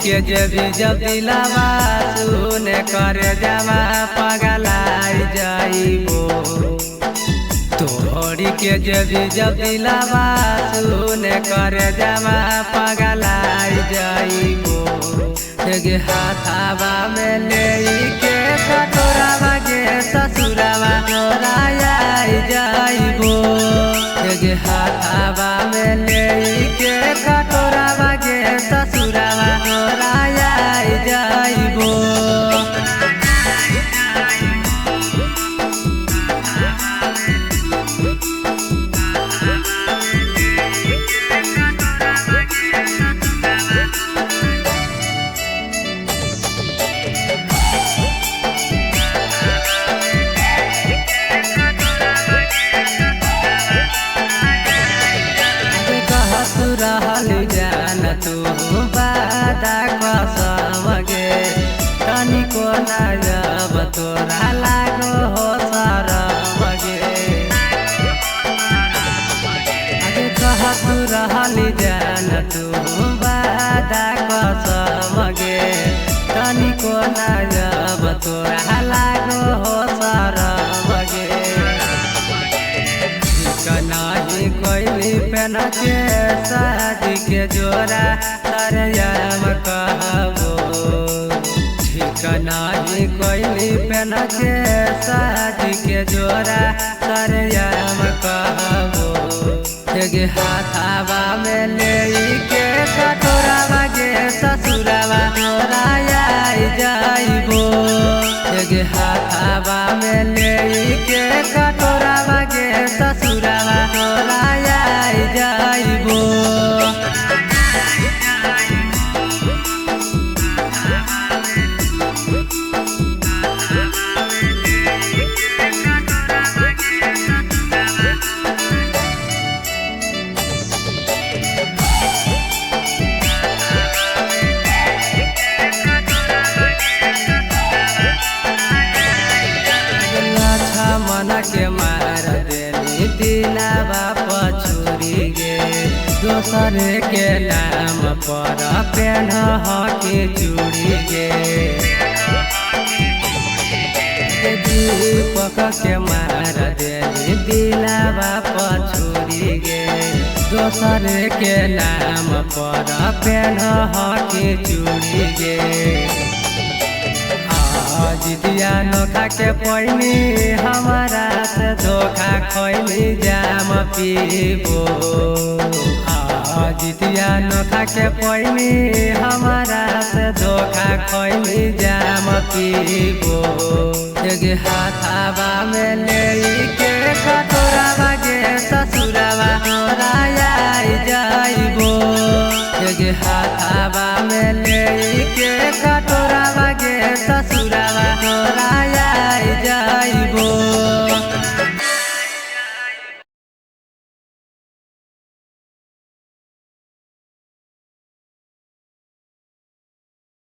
के जब दिलावा सुने कर जमा पगलाई जाइबो। तोहरी के जब दिलावा सुने कर जमा पगलाई जाइबो। गे हाथावा में ले के कटोरावा गे ससुरावा तोराई जाइबो। गे हाथावा में ले के कटोरावा गे ससुरावा तोराई जाइबो। रहल जान तू बादा कसम गे तनिको ना जब तोरा लागो हो शरम गे। आगे कहत रहल जान तू बादा कसम गे तनिको ना जब तोरा लागो हो शरम गे। नहीं कोई पेन के शादी के जोरा तरयाम कहबो। ठीक नहीं कोई पेन के शादी के जोरा तरयाम कहबो। गे हाथावा में ले के कटोरावा गे ससुरावा तोराई जाइबो। गे हाथावा में ले के कटोरावा गे ससुरावा तोराई जाइबो। मन के मार देली दिलावा पछुरी गे दोसर के नाम पर पेन के चूड़ी गे। दीपक के मार देली दिलावा पछुरी गे दोसर के नाम पर पेन के चूड़ी गे। जितिया नोखा के पैनी हमारा से धोखा खैली जाम पीबो। जितिया नोखा के पैनी हमारा से धोखा खैली जाम पीबो। गे हाथावा में ले के कटोरावा गे ससुरावा तोराई जाइबो। गे हाथावा में ले के